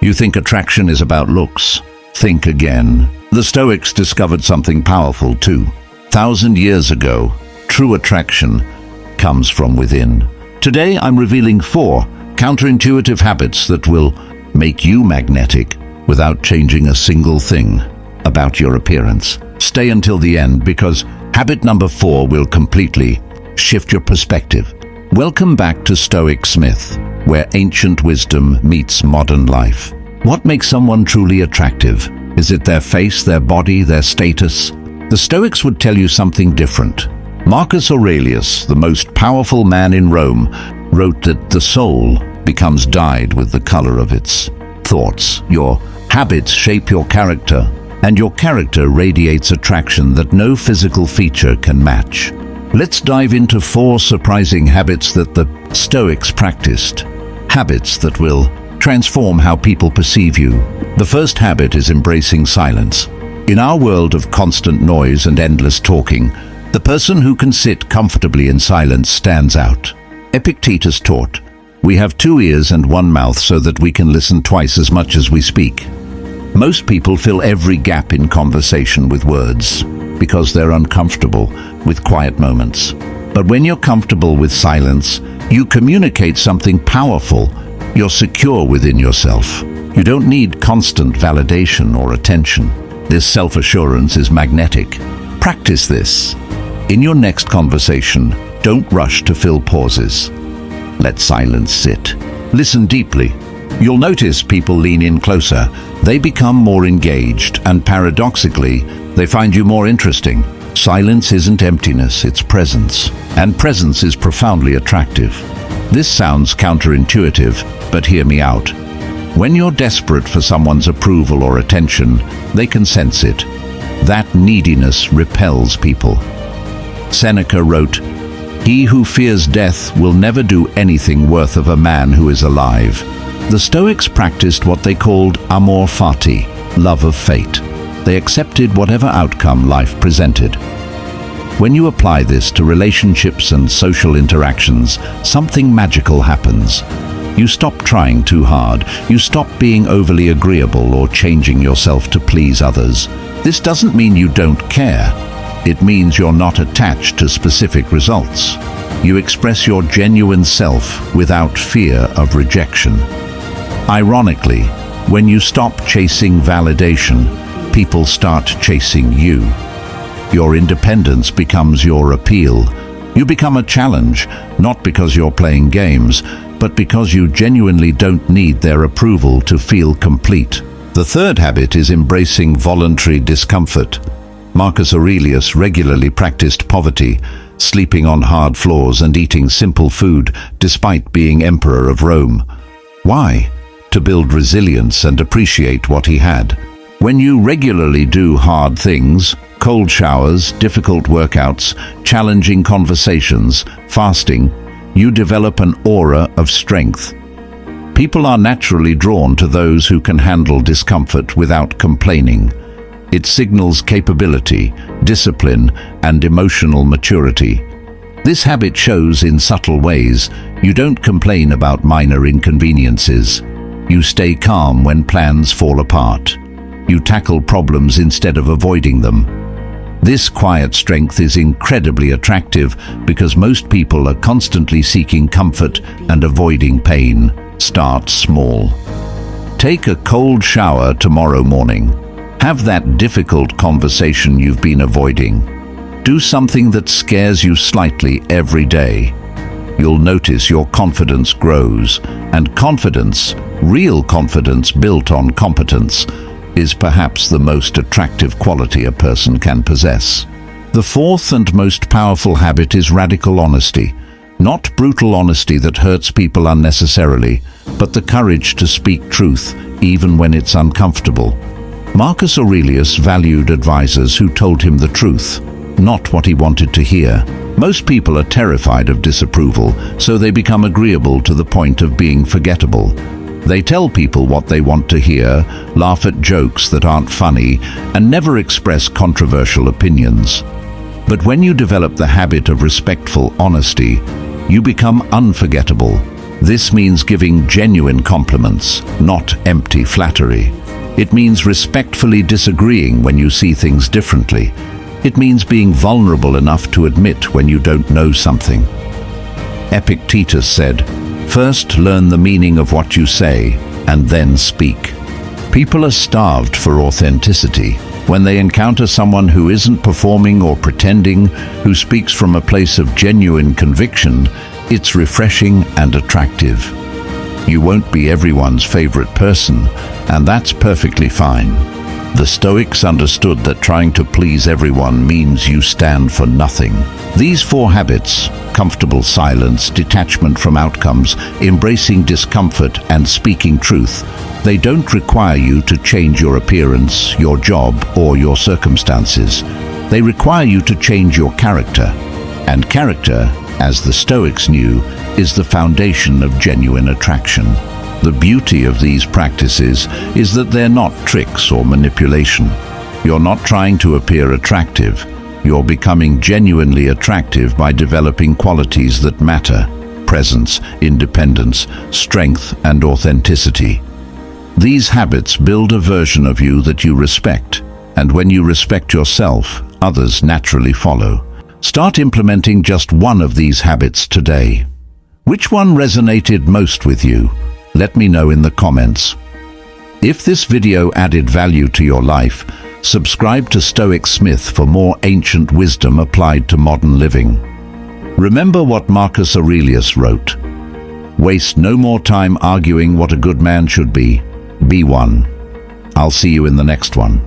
You think attraction is about looks? Think again. The Stoics discovered something powerful too. 1,000 years ago, true attraction comes from within. Today I'm revealing 4 counterintuitive habits that will make you magnetic without changing a single thing about your appearance. Stay until the end because habit number 4 will completely shift your perspective. Welcome back to Stoic Smith, where ancient wisdom meets modern life. What makes someone truly attractive? Is it their face, their body, their status? The Stoics would tell you something different. Marcus Aurelius, the most powerful man in Rome, wrote that the soul becomes dyed with the color of its thoughts. Your habits shape your character, and your character radiates attraction that no physical feature can match. Let's dive into 4 surprising habits that the Stoics practiced. Habits that will transform how people perceive you. The first habit is embracing silence. In our world of constant noise and endless talking, the person who can sit comfortably in silence stands out. Epictetus taught, "We have 2 ears and 1 mouth so that we can listen twice as much as we speak." Most people fill every gap in conversation with words because they're uncomfortable with quiet moments. But when you're comfortable with silence, you communicate something powerful. You're secure within yourself. You don't need constant validation or attention. This self-assurance is magnetic. Practice this. In your next conversation, don't rush to fill pauses. Let silence sit. Listen deeply. You'll notice people lean in closer. They become more engaged, and paradoxically, they find you more interesting. Silence isn't emptiness, it's presence. And presence is profoundly attractive. This sounds counterintuitive, but hear me out. When you're desperate for someone's approval or attention, they can sense it. That neediness repels people. Seneca wrote, "He who fears death will never do anything worth of a man who is alive." The Stoics practiced what they called amor fati, love of fate. They accepted whatever outcome life presented. When you apply this to relationships and social interactions, something magical happens. You stop trying too hard. You stop being overly agreeable or changing yourself to please others. This doesn't mean you don't care. It means you're not attached to specific results. You express your genuine self without fear of rejection. Ironically, when you stop chasing validation, people start chasing you. Your independence becomes your appeal. You become a challenge, not because you're playing games, but because you genuinely don't need their approval to feel complete. The third habit is embracing voluntary discomfort. Marcus Aurelius regularly practiced poverty, sleeping on hard floors and eating simple food despite being emperor of Rome. Why? To build resilience and appreciate what he had. When you regularly do hard things, cold showers, difficult workouts, challenging conversations, fasting, you develop an aura of strength. People are naturally drawn to those who can handle discomfort without complaining. It signals capability, discipline, and emotional maturity. This habit shows in subtle ways. You don't complain about minor inconveniences. You stay calm when plans fall apart. You tackle problems instead of avoiding them. This quiet strength is incredibly attractive because most people are constantly seeking comfort and avoiding pain. Start small. Take a cold shower tomorrow morning. Have that difficult conversation you've been avoiding. Do something that scares you slightly every day. You'll notice your confidence grows, and confidence, real confidence built on competence, is perhaps the most attractive quality a person can possess. The fourth and most powerful habit is radical honesty. Not brutal honesty that hurts people unnecessarily, but the courage to speak truth even when it's uncomfortable. Marcus Aurelius valued advisors who told him the truth, not what he wanted to hear. Most people are terrified of disapproval, so they become agreeable to the point of being forgettable. They tell people what they want to hear, laugh at jokes that aren't funny, and never express controversial opinions. But when you develop the habit of respectful honesty, you become unforgettable. This means giving genuine compliments, not empty flattery. It means respectfully disagreeing when you see things differently. It means being vulnerable enough to admit when you don't know something. Epictetus said, "First learn the meaning of what you say, and then speak." People are starved for authenticity. When they encounter someone who isn't performing or pretending, who speaks from a place of genuine conviction, it's refreshing and attractive. You won't be everyone's favorite person, and that's perfectly fine. The Stoics understood that trying to please everyone means you stand for nothing. These 4 habits, comfortable silence, detachment from outcomes, embracing discomfort, and speaking truth, they don't require you to change your appearance, your job, or your circumstances. They require you to change your character. And character, as the Stoics knew, is the foundation of genuine attraction. The beauty of these practices is that they're not tricks or manipulation. You're not trying to appear attractive. You're becoming genuinely attractive by developing qualities that matter: presence, independence, strength, and authenticity. These habits build a version of you that you respect, and when you respect yourself, others naturally follow. Start implementing just one of these habits today. Which one resonated most with you? Let me know in the comments. If this video added value to your life, subscribe to Stoic Smith for more ancient wisdom applied to modern living. Remember what Marcus Aurelius wrote: "Waste no more time arguing what a good man should be. Be one." I'll see you in the next one.